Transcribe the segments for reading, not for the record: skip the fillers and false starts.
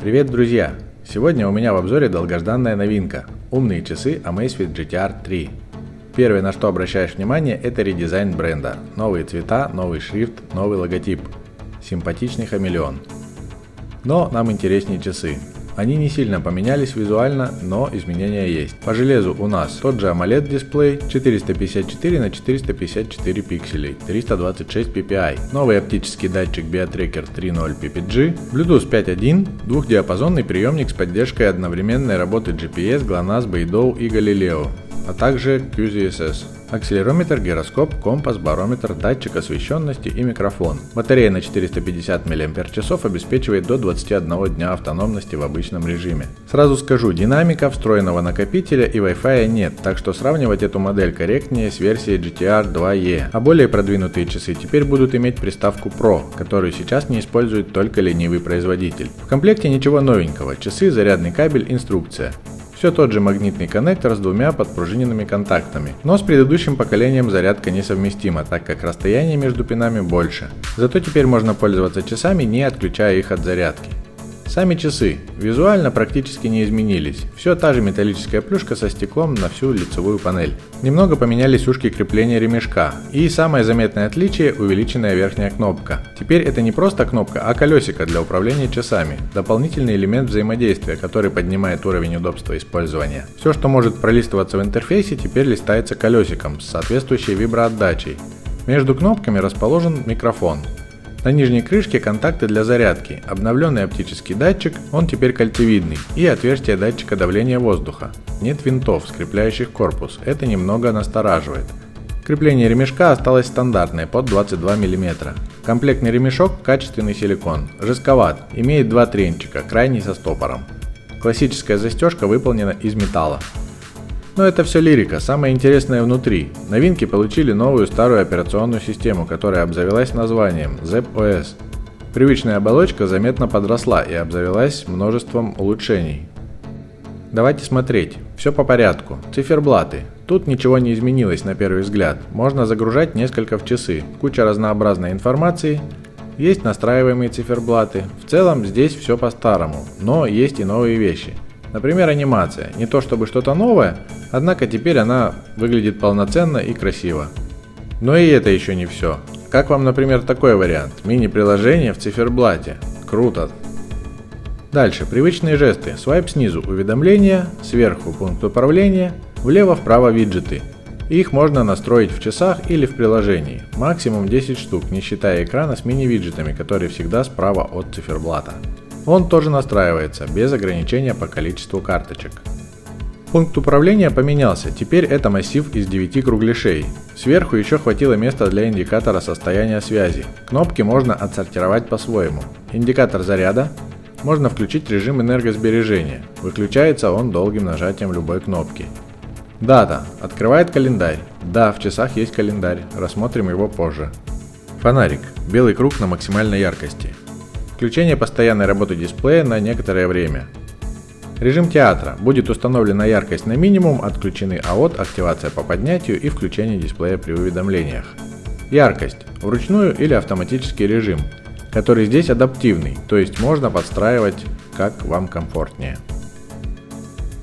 Привет, друзья! Сегодня у меня в обзоре долгожданная новинка – умные часы Amazfit GTR 3. Первое, на что обращаешь внимание, это редизайн бренда. Новые цвета, новый шрифт, новый логотип. Симпатичный хамелеон. Но нам интереснее часы. Они не сильно поменялись визуально, но изменения есть. По железу у нас тот же AMOLED дисплей 454 на 454 пикселей, 326 ppi, новый оптический датчик BioTracker 3.0 PPG, Bluetooth 5.1, двухдиапазонный приемник с поддержкой одновременной работы GPS, GLONASS, Beidou и Galileo, а также QZSS. Акселерометр, гироскоп, компас, барометр, датчик освещенности и микрофон. Батарея на 450 мАч обеспечивает до 21 дня автономности в обычном режиме. Сразу скажу, динамика, встроенного накопителя и Wi-Fi нет, так что сравнивать эту модель корректнее с версией GTR 2e. А более продвинутые часы теперь будут иметь приставку Pro, которую сейчас не использует только ленивый производитель. В комплекте ничего новенького, часы, зарядный кабель, инструкция. Все тот же магнитный коннектор с двумя подпружиненными контактами, но с предыдущим поколением зарядка несовместима, так как расстояние между пинами больше. Зато теперь можно пользоваться часами, не отключая их от зарядки. Сами часы визуально практически не изменились, все та же металлическая плюшка со стеклом на всю лицевую панель. Немного поменялись ушки крепления ремешка, и самое заметное отличие – увеличенная верхняя кнопка. Теперь это не просто кнопка, а колесико для управления часами, дополнительный элемент взаимодействия, который поднимает уровень удобства использования. Все, что может пролистываться в интерфейсе, теперь листается колесиком с соответствующей виброотдачей. Между кнопками расположен микрофон. На нижней крышке контакты для зарядки, обновленный оптический датчик, он теперь кольцевидный, и отверстие датчика давления воздуха. Нет винтов, скрепляющих корпус, это немного настораживает. Крепление ремешка осталось стандартное, под 22 мм. Комплектный ремешок – качественный силикон, жестковат, имеет два тренчика, крайний со стопором. Классическая застежка выполнена из металла. Но это все лирика, самое интересное внутри. Новинки получили новую старую операционную систему, которая обзавелась названием Zepp OS. Привычная оболочка заметно подросла и обзавелась множеством улучшений. Давайте смотреть. Все по порядку. Циферблаты. Тут ничего не изменилось на первый взгляд. Можно загружать несколько в часы. Куча разнообразной информации. Есть настраиваемые циферблаты. В целом здесь все по-старому, но есть и новые вещи. Например, анимация. Не то чтобы что-то новое, однако теперь она выглядит полноценно и красиво. Но и это еще не все. Как вам, например, такой вариант? Мини-приложение в циферблате. Круто! Дальше. Привычные жесты. Свайп снизу уведомления, сверху пункт управления, влево-вправо виджеты. Их можно настроить в часах или в приложении. Максимум 10 штук, не считая экрана с мини-виджетами, которые всегда справа от циферблата. Он тоже настраивается, без ограничения по количеству карточек. Пункт управления поменялся, теперь это массив из 9 кругляшей. Сверху еще хватило места для индикатора состояния связи. Кнопки можно отсортировать по-своему. Индикатор заряда. Можно включить режим энергосбережения. Выключается он долгим нажатием любой кнопки. Дата. Открывает календарь. Да, в часах есть календарь, рассмотрим его позже. Фонарик. Белый круг на максимальной яркости. Включение постоянной работы дисплея на некоторое время. Режим театра. Будет установлена яркость на минимум, отключены АОТ, активация по поднятию и включение дисплея при уведомлениях. Яркость. Вручную или автоматический режим, который здесь адаптивный, то есть можно подстраивать как вам комфортнее.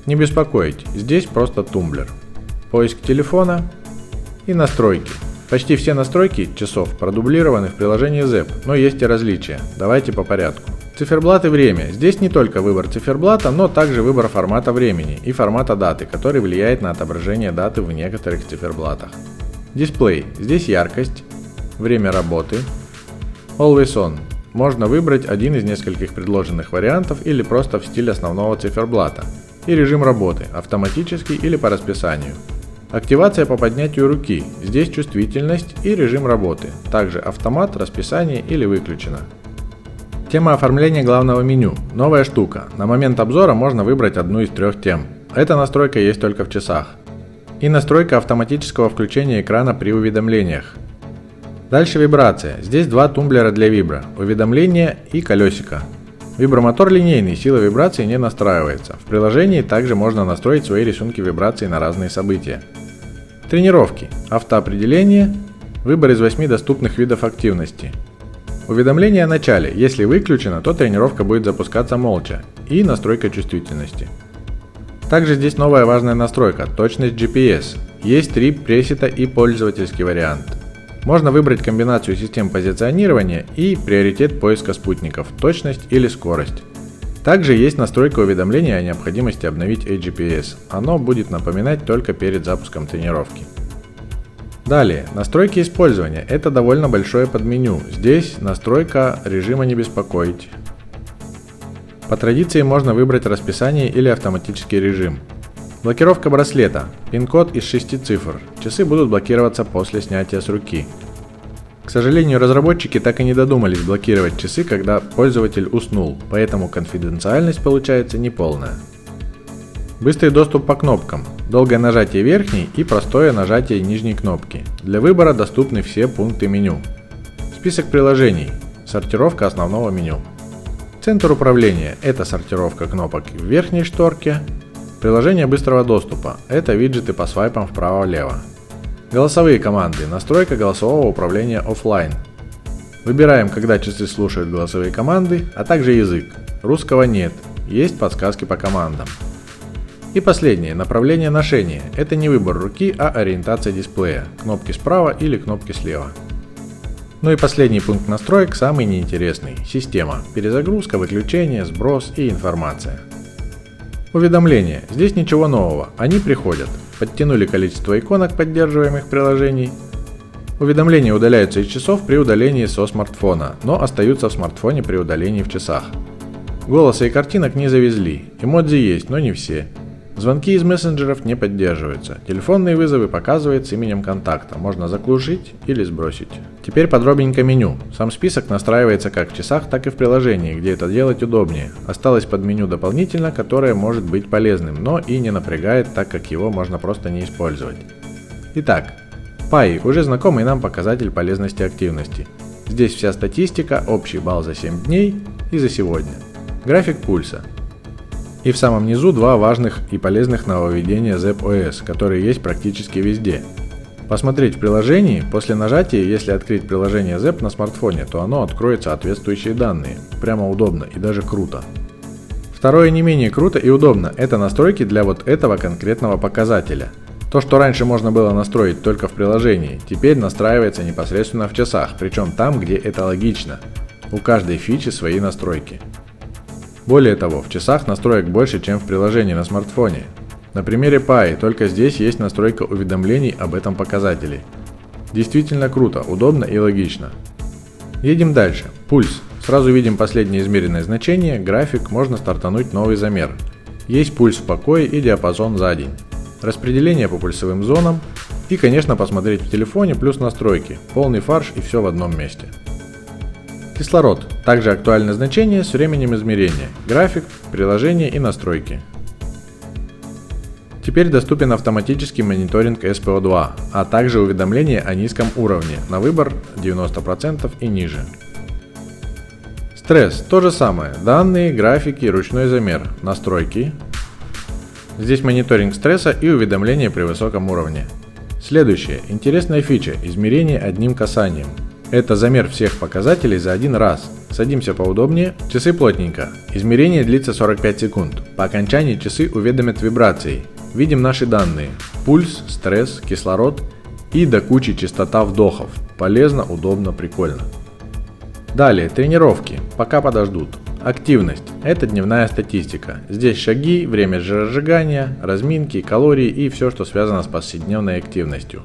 Не беспокоить, здесь просто тумблер. Поиск телефона и настройки. Почти все настройки часов продублированы в приложении Zepp, но есть и различия. Давайте по порядку. Циферблат и время. Здесь не только выбор циферблата, но также выбор формата времени и формата даты, который влияет на отображение даты в некоторых циферблатах. Дисплей. Здесь яркость, время работы, Always On. Можно выбрать один из нескольких предложенных вариантов или просто в стиле основного циферблата. И режим работы, автоматический или по расписанию. Активация по поднятию руки, здесь чувствительность и режим работы, также автомат, расписание или выключено. Тема оформления главного меню, новая штука, на момент обзора можно выбрать одну из трех тем. Эта настройка есть только в часах. И настройка автоматического включения экрана при уведомлениях. Дальше вибрация, здесь два тумблера для вибро, уведомления и колесико. Вибромотор линейный, сила вибрации не настраивается. В приложении также можно настроить свои рисунки вибраций на разные события. Тренировки, автоопределение, выбор из 8 доступных видов активности. Уведомление о начале. Если выключено, то тренировка будет запускаться молча. И настройка чувствительности. Также здесь новая важная настройка – точность GPS. Есть 3 пресета и пользовательский вариант. Можно выбрать комбинацию систем позиционирования и приоритет поиска спутников – точность или скорость. Также есть настройка уведомления о необходимости обновить AGPS. Оно будет напоминать только перед запуском тренировки. Далее, настройки использования. Это довольно большое подменю. Здесь настройка режима «Не беспокоить». По традиции можно выбрать расписание или автоматический режим. Блокировка браслета. Пин-код из 6 цифр. Часы будут блокироваться после снятия с руки. К сожалению, разработчики так и не додумались блокировать часы, когда пользователь уснул, поэтому конфиденциальность получается неполная. Быстрый доступ по кнопкам. Долгое нажатие верхней и простое нажатие нижней кнопки. Для выбора доступны все пункты меню. Список приложений. Сортировка основного меню. Центр управления – это сортировка кнопок в верхней шторке. Приложение быстрого доступа – это виджеты по свайпам вправо-влево. Голосовые команды – настройка голосового управления офлайн. Выбираем, когда часы слушают голосовые команды, а также язык. Русского нет, есть подсказки по командам. И последнее – направление ношения. Это не выбор руки, а ориентация дисплея. Кнопки справа или кнопки слева. Ну и последний пункт настроек, самый неинтересный. Система. Перезагрузка, выключение, сброс и информация. Уведомления. Здесь ничего нового. Они приходят. Подтянули количество иконок поддерживаемых приложений. Уведомления удаляются из часов при удалении со смартфона, но остаются в смартфоне при удалении в часах. Голоса и картинок не завезли. Эмодзи есть, но не все. Звонки из мессенджеров не поддерживаются. Телефонные вызовы показывают с именем контакта. Можно заглушить или сбросить. Теперь подробненько меню. Сам список настраивается как в часах, так и в приложении, где это делать удобнее. Осталось подменю дополнительно, которое может быть полезным, но и не напрягает, так как его можно просто не использовать. Итак, Pi – уже знакомый нам показатель полезности активности. Здесь вся статистика, общий балл за 7 дней и за сегодня. График пульса. И в самом низу 2 важных и полезных нововведения ZepOS, которые есть практически везде. Посмотреть в приложении, после нажатия, если открыть приложение Zep на смартфоне, то оно откроет соответствующие данные. Прямо удобно и даже круто. Второе не менее круто и удобно – это настройки для вот этого конкретного показателя. То, что раньше можно было настроить только в приложении, теперь настраивается непосредственно в часах, причем там, где это логично. У каждой фичи свои настройки. Более того, в часах настроек больше, чем в приложении на смартфоне. На примере Pi, только здесь есть настройка уведомлений об этом показателе. Действительно круто, удобно и логично. Едем дальше. Пульс. Сразу видим последнее измеренное значение, график, можно стартануть новый замер. Есть пульс в покое и диапазон за день. Распределение по пульсовым зонам. И, конечно, посмотреть в телефоне плюс настройки. Полный фарш и все в одном месте. Кислород. Также актуальное значение с временем измерения, график, приложение и настройки. Теперь доступен автоматический мониторинг SPO2, а также уведомления о низком уровне, на выбор 90% и ниже. Стресс. То же самое. Данные, графики, ручной замер, настройки. Здесь мониторинг стресса и уведомления при высоком уровне. Следующее. Интересная фича. Измерение одним касанием. Это замер всех показателей за один раз. Садимся поудобнее. Часы плотненько. Измерение длится 45 секунд. По окончании часы уведомят вибрацией. Видим наши данные. Пульс, стресс, кислород и до кучи частота вдохов. Полезно, удобно, прикольно. Далее тренировки. Пока подождут. Активность. Это дневная статистика. Здесь шаги, время жиросжигания, разминки, калории и все, что связано с повседневной активностью.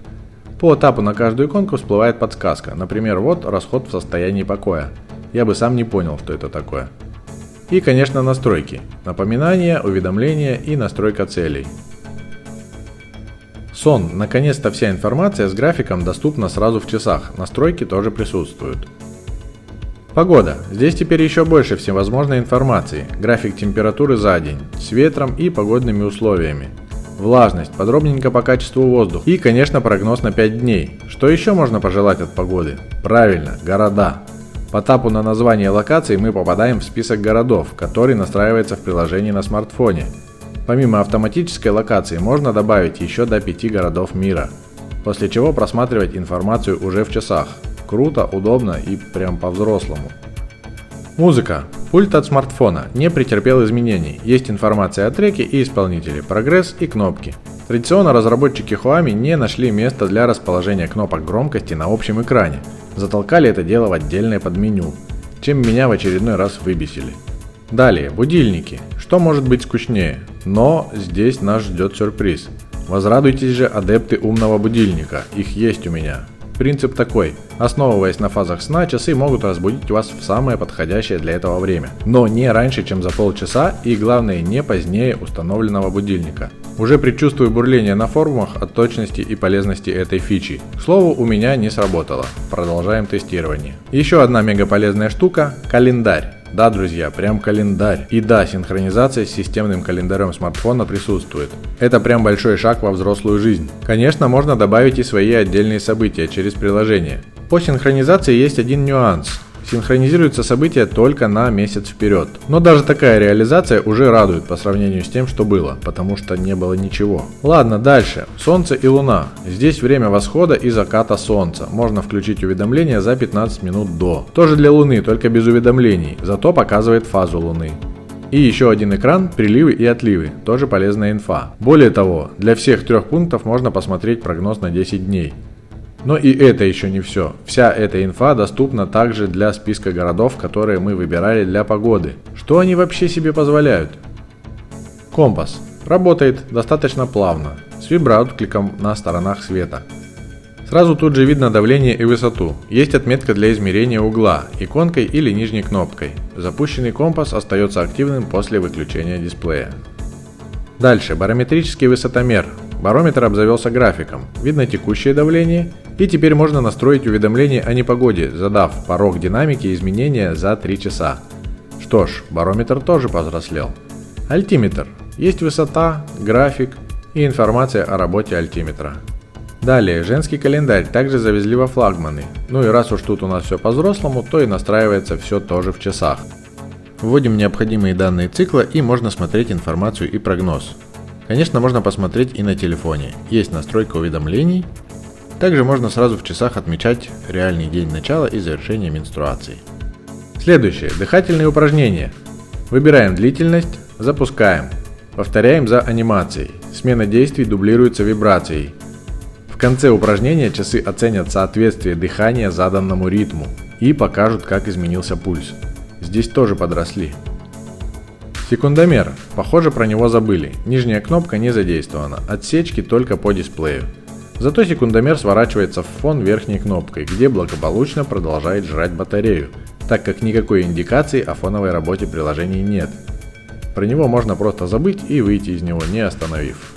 По этапу на каждую иконку всплывает подсказка, например, вот расход в состоянии покоя. Я бы сам не понял, что это такое. И, конечно, настройки. Напоминания, уведомления и настройка целей. Сон. Наконец-то вся информация с графиком доступна сразу в часах, настройки тоже присутствуют. Погода. Здесь теперь еще больше всевозможной информации. График температуры за день, с ветром и погодными условиями. Влажность, подробненько по качеству воздуха и, конечно, прогноз на 5 дней. Что еще можно пожелать от погоды? Правильно, города. По тапу на название локации мы попадаем в список городов, который настраивается в приложении на смартфоне. Помимо автоматической локации можно добавить еще до 5 городов мира, после чего просматривать информацию уже в часах. Круто, удобно и прям по-взрослому. Музыка. Пульт от смартфона не претерпел изменений. Есть информация о треке и исполнителе, прогресс и кнопки. Традиционно разработчики Huami не нашли места для расположения кнопок громкости на общем экране. Затолкали это дело в отдельное подменю, чем меня в очередной раз выбесили. Далее, будильники. Что может быть скучнее? Но здесь нас ждет сюрприз. Возрадуйтесь же, адепты умного будильника, их есть у меня. Принцип такой. Основываясь на фазах сна, часы могут разбудить вас в самое подходящее для этого время. Но не раньше, чем за полчаса и, главное, не позднее установленного будильника. Уже предчувствую бурление на форумах о точности и полезности этой фичи. К слову, у меня не сработало. Продолжаем тестирование. Еще одна мега полезная штука – календарь. Да, друзья, прям календарь. И да, синхронизация с системным календарем смартфона присутствует. Это прям большой шаг во взрослую жизнь. Конечно, можно добавить и свои отдельные события через приложение. По синхронизации есть один нюанс. Синхронизируются события только на месяц вперед. Но даже такая реализация уже радует по сравнению с тем, что было, потому что не было ничего. Ладно, дальше. Солнце и Луна. Здесь время восхода и заката Солнца. Можно включить уведомления за 15 минут до. Тоже для Луны, только без уведомлений, зато показывает фазу Луны. И еще один экран, приливы и отливы, тоже полезная инфа. Более того, для всех 3 пунктов можно посмотреть прогноз на 10 дней. Но и это еще не все. Вся эта инфа доступна также для списка городов, которые мы выбирали для погоды. Что они вообще себе позволяют? Компас. Работает достаточно плавно, с виброоткликом на сторонах света. Сразу тут же видно давление и высоту. Есть отметка для измерения угла, иконкой или нижней кнопкой. Запущенный компас остается активным после выключения дисплея. Дальше. Барометрический высотомер. Барометр обзавелся графиком, видно текущее давление, и теперь можно настроить уведомления о непогоде, задав порог динамики изменения за 3 часа. Что ж, барометр тоже повзрослел. Альтиметр. Есть высота, график и информация о работе альтиметра. Далее, женский календарь также завезли во флагманы. Ну и раз уж тут у нас все по-взрослому, то и настраивается все тоже в часах. Вводим необходимые данные цикла и можно смотреть информацию и прогноз. Конечно, можно посмотреть и на телефоне. Есть настройка уведомлений. Также можно сразу в часах отмечать реальный день начала и завершения менструации. Следующее. Дыхательные упражнения. Выбираем длительность, запускаем. Повторяем за анимацией. Смена действий дублируется вибрацией. В конце упражнения часы оценят соответствие дыхания заданному ритму и покажут, как изменился пульс. Здесь тоже подросли. Секундомер. Похоже, про него забыли. Нижняя кнопка не задействована. Отсечки только по дисплею. Зато секундомер сворачивается в фон верхней кнопкой, где благополучно продолжает жрать батарею, так как никакой индикации о фоновой работе приложений нет. Про него можно просто забыть и выйти из него, не остановив.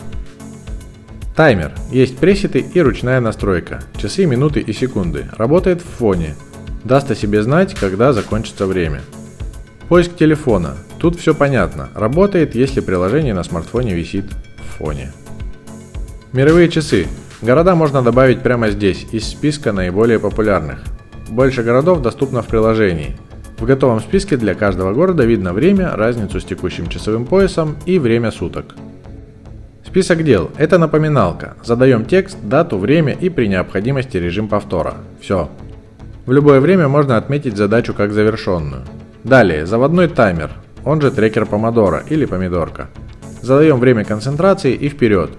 Таймер. Есть пресеты и ручная настройка. Часы, минуты и секунды. Работает в фоне. Даст о себе знать, когда закончится время. Поиск телефона. Тут все понятно. Работает, если приложение на смартфоне висит в фоне. Мировые часы. Города можно добавить прямо здесь, из списка наиболее популярных. Больше городов доступно в приложении. В готовом списке для каждого города видно время, разницу с текущим часовым поясом и время суток. Список дел – это напоминалка. Задаем текст, дату, время и при необходимости режим повтора. Все. В любое время можно отметить задачу как завершенную. Далее, заводной таймер, он же трекер помодоро или помидорка. Задаем время концентрации и вперед.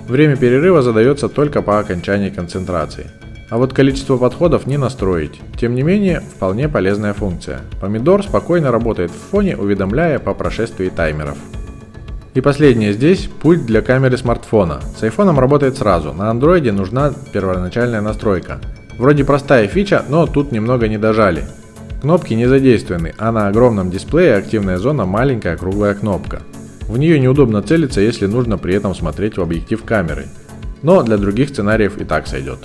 Время перерыва задается только по окончании концентрации. А вот количество подходов не настроить. Тем не менее, вполне полезная функция. Помидор спокойно работает в фоне, уведомляя по прошествии таймеров. И последнее здесь – пульт для камеры смартфона. С айфоном работает сразу, на андроиде нужна первоначальная настройка. Вроде простая фича, но тут немного не дожали. Кнопки не задействованы, а на огромном дисплее активная зона маленькая круглая кнопка. В нее неудобно целиться, если нужно при этом смотреть в объектив камеры. Но для других сценариев и так сойдет.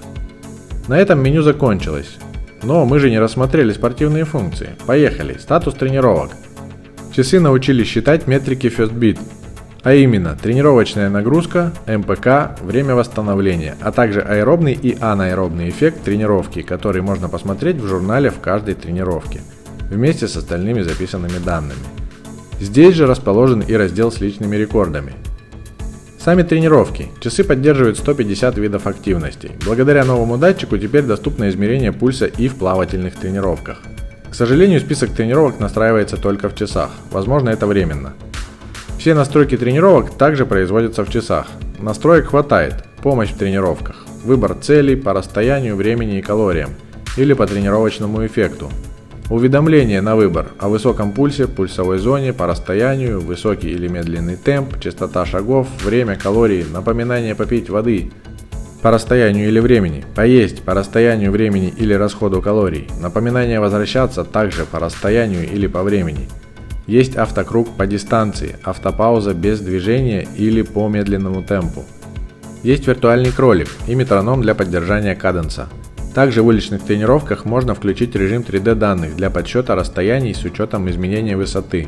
На этом меню закончилось. Но мы же не рассмотрели спортивные функции. Поехали, статус тренировок. Часы научились считать метрики FirstBeat. А именно, тренировочная нагрузка, МПК, время восстановления, а также аэробный и анаэробный эффект тренировки, который можно посмотреть в журнале в каждой тренировке, вместе с остальными записанными данными. Здесь же расположен и раздел с личными рекордами. Сами тренировки. Часы поддерживают 150 видов активностей. Благодаря новому датчику теперь доступно измерение пульса и в плавательных тренировках. К сожалению, список тренировок настраивается только в часах. Возможно, это временно. Все настройки тренировок также производятся в часах. Настроек хватает. Помощь в тренировках. Выбор целей по расстоянию, времени и калориям. Или по тренировочному эффекту. Уведомления на выбор о высоком пульсе, пульсовой зоне, по расстоянию, высокий или медленный темп, частота шагов, время, калорий, напоминание попить воды по расстоянию или времени, поесть по расстоянию, времени или расходу калорий, напоминание возвращаться также по расстоянию или по времени. Есть автокруг по дистанции, автопауза без движения или по медленному темпу. Есть виртуальный кролик и метроном для поддержания каденса. Также в уличных тренировках можно включить режим 3D данных для подсчета расстояний с учетом изменения высоты.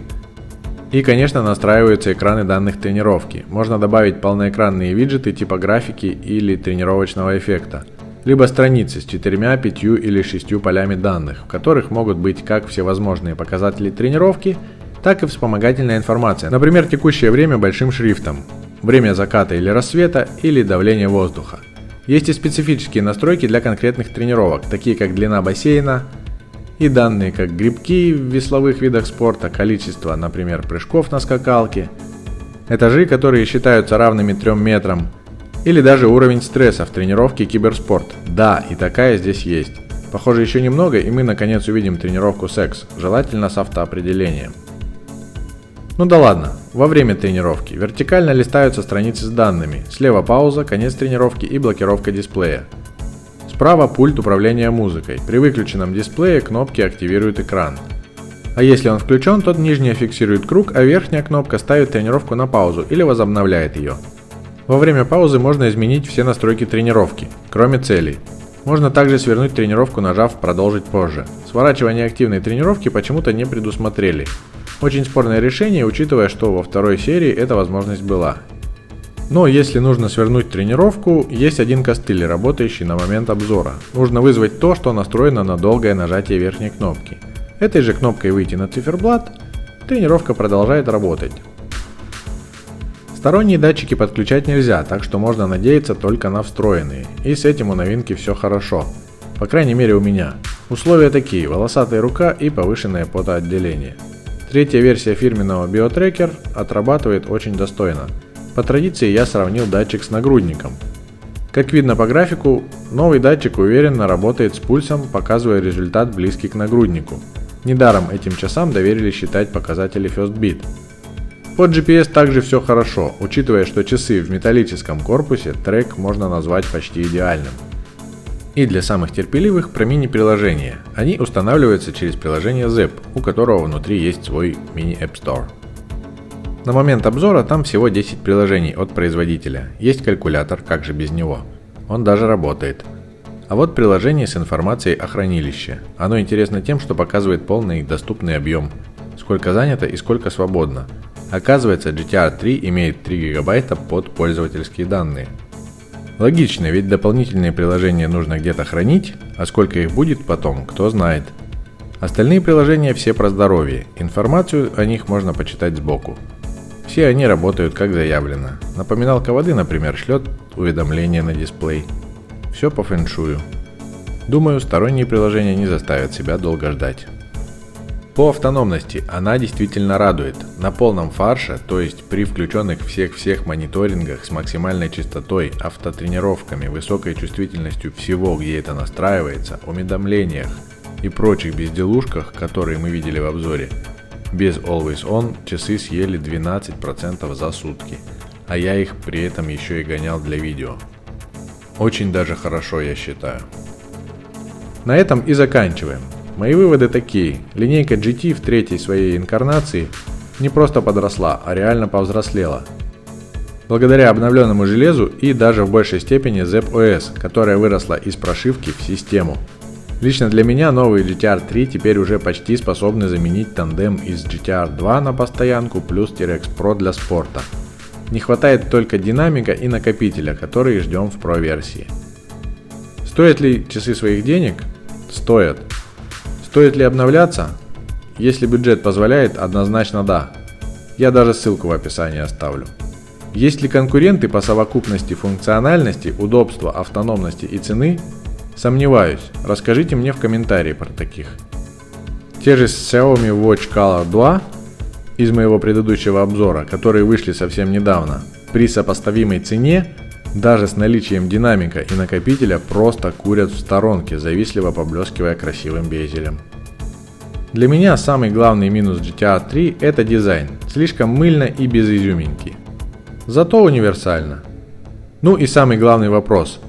И, конечно, настраиваются экраны данных тренировки. Можно добавить полноэкранные виджеты типа графики или тренировочного эффекта. Либо страницы с 4, 5 или 6 полями данных, в которых могут быть как всевозможные показатели тренировки, так и вспомогательная информация, например, текущее время большим шрифтом, время заката или рассвета или давление воздуха. Есть и специфические настройки для конкретных тренировок, такие как длина бассейна и данные как грибки в весловых видах спорта, количество, например, прыжков на скакалке, этажи, которые считаются равными 3 метрам, или даже уровень стресса в тренировке киберспорт. Да, и такая здесь есть. Похоже, еще немного, и мы наконец увидим тренировку секс, желательно с автоопределением. Ну да ладно, во время тренировки вертикально листаются страницы с данными, слева пауза, конец тренировки и блокировка дисплея. Справа пульт управления музыкой, при выключенном дисплее кнопки активируют экран. А если он включен, то нижняя фиксирует круг, а верхняя кнопка ставит тренировку на паузу или возобновляет ее. Во время паузы можно изменить все настройки тренировки, кроме целей. Можно также свернуть тренировку, нажав «Продолжить позже». Сворачивание активной тренировки почему-то не предусмотрели. Очень спорное решение, учитывая, что во второй серии эта возможность была. Но если нужно свернуть тренировку, есть один костыль, работающий на момент обзора. Нужно вызвать то, что настроено на долгое нажатие верхней кнопки. Этой же кнопкой выйти на циферблат, тренировка продолжает работать. Сторонние датчики подключать нельзя, так что можно надеяться только на встроенные. И с этим у новинки все хорошо. По крайней мере у меня. Условия такие: волосатая рука и повышенное потоотделение. Третья версия фирменного BioTracker отрабатывает очень достойно. По традиции я сравнил датчик с нагрудником. Как видно по графику, новый датчик уверенно работает с пульсом, показывая результат близкий к нагруднику. Недаром этим часам доверили считать показатели FirstBeat. По GPS также все хорошо, учитывая, что часы в металлическом корпусе, трек можно назвать почти идеальным. И для самых терпеливых про мини-приложения. Они устанавливаются через приложение Zepp, у которого внутри есть свой мини-App Store. На момент обзора там всего 10 приложений от производителя. Есть калькулятор, как же без него. Он даже работает. А вот приложение с информацией о хранилище. Оно интересно тем, что показывает полный доступный объем. Сколько занято и сколько свободно. Оказывается, GTR 3 имеет 3 гигабайта под пользовательские данные. Логично, ведь дополнительные приложения нужно где-то хранить, а сколько их будет потом, кто знает. Остальные приложения все про здоровье, информацию о них можно почитать сбоку. Все они работают как заявлено. Напоминалка воды, например, шлет уведомления на дисплей. Все по фэншую. Думаю, сторонние приложения не заставят себя долго ждать. По автономности она действительно радует. На полном фарше, то есть при включенных всех мониторингах с максимальной частотой, автотренировками, высокой чувствительностью всего, где это настраивается, уведомлениях и прочих безделушках, которые мы видели в обзоре, без Always On часы съели 12% за сутки, а я их при этом еще и гонял для видео. Очень даже хорошо, я считаю. На этом и заканчиваем. Мои выводы такие: линейка GT в третьей своей инкарнации не просто подросла, а реально повзрослела. Благодаря обновленному железу и даже в большей степени Zepp OS, которая выросла из прошивки в систему. Лично для меня новые GTR 3 теперь уже почти способны заменить тандем из GTR 2 на постоянку плюс T-Rex Pro для спорта. Не хватает только динамика и накопителя, которые ждем в Pro версии. Стоят ли часы своих денег? Стоят. Стоит ли обновляться? Если бюджет позволяет, однозначно да. Я даже ссылку в описании оставлю. Есть ли конкуренты по совокупности функциональности, удобства, автономности и цены? Сомневаюсь. Расскажите мне в комментарии про таких. Те же Xiaomi Watch Color 2 из моего предыдущего обзора, которые вышли совсем недавно, при сопоставимой цене, даже с наличием динамика и накопителя, просто курят в сторонке, завистливо поблескивая красивым безелем. Для меня самый главный минус GTR 3 – это дизайн, слишком мыльно и без изюминки. Зато универсально. Ну и самый главный вопрос.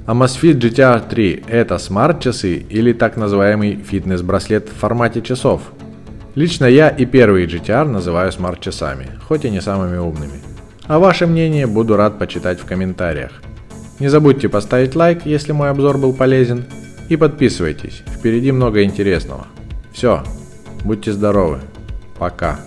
Amazfit GTR 3 – это смарт-часы или так называемый фитнес-браслет в формате часов? Лично я и первые GTR называю смарт-часами, хоть и не самыми умными. А ваше мнение буду рад почитать в комментариях. Не забудьте поставить лайк, если мой обзор был полезен, и подписывайтесь, впереди много интересного. Все, будьте здоровы, пока.